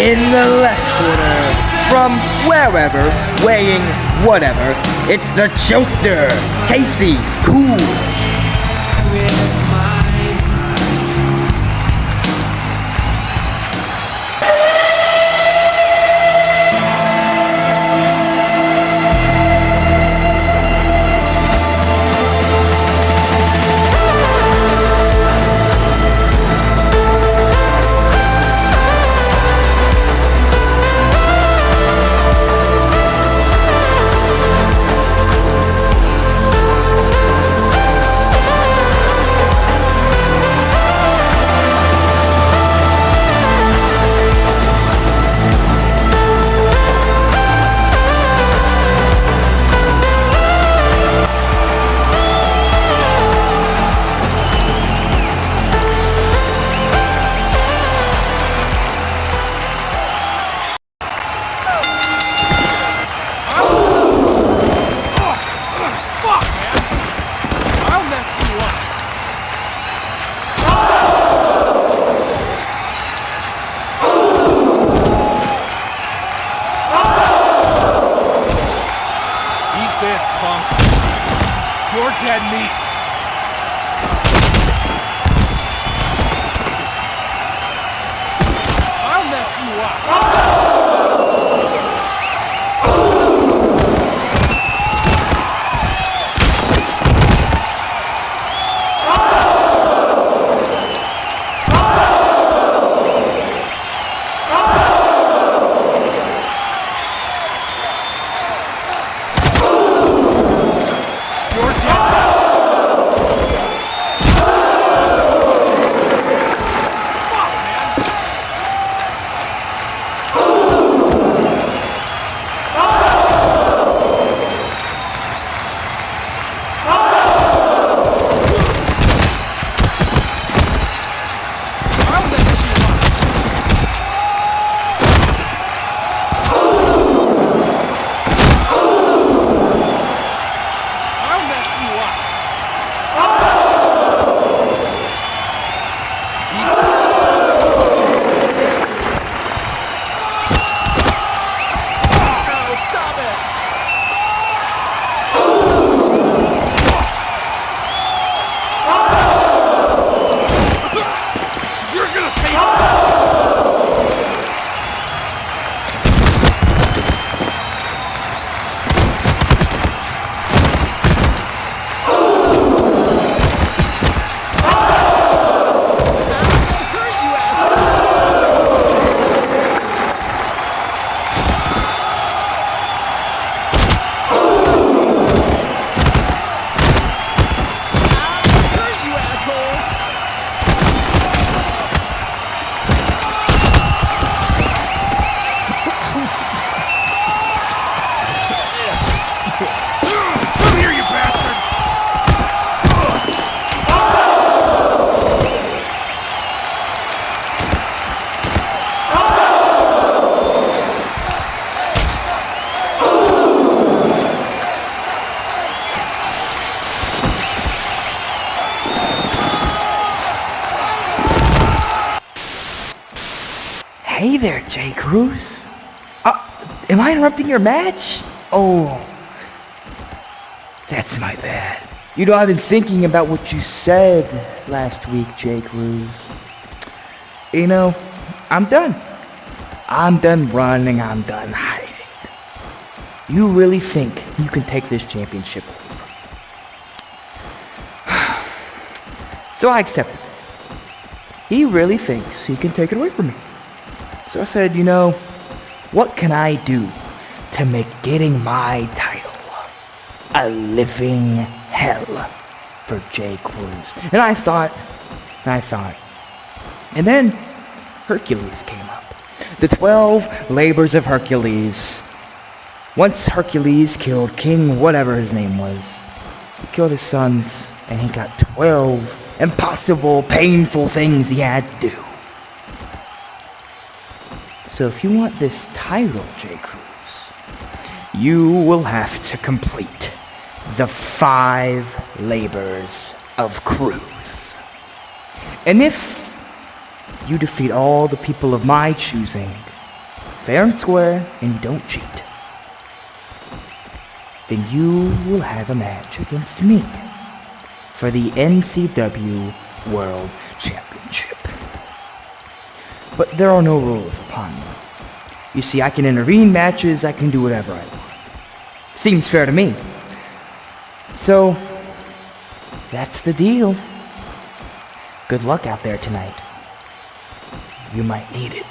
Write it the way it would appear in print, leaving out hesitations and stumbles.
In the left corner, from wherever, weighing whatever, it's the Chillster, Kacy Kool. You're dead meat. I'll mess you up. Hey there, Cruz. Am I interrupting your match? Oh, that's my bad. You know, I've been thinking about what you said last week, Cruz. You know, I'm done. I'm done running, I'm done hiding. You really think you can take this championship away from me? So I accepted it. He really thinks he can take it away from me. So I said, you know, what can I do to make getting my title a living hell for Cruz? And I thought, and then Hercules came up. The 12 labors of Hercules. Once Hercules killed King whatever his name was, he killed his sons, and he got 12 impossible, painful things he had to do. So if you want this title, Cruz, you will have to complete the 5 labors of Cruz. And if you defeat all the people of my choosing, fair and square, and you don't cheat, then you will have a match against me for the NCW World Championship. But there are no rules upon me. You see, I can intervene matches, I can do whatever I want. Seems fair to me. So, that's the deal. Good luck out there tonight. You might need it.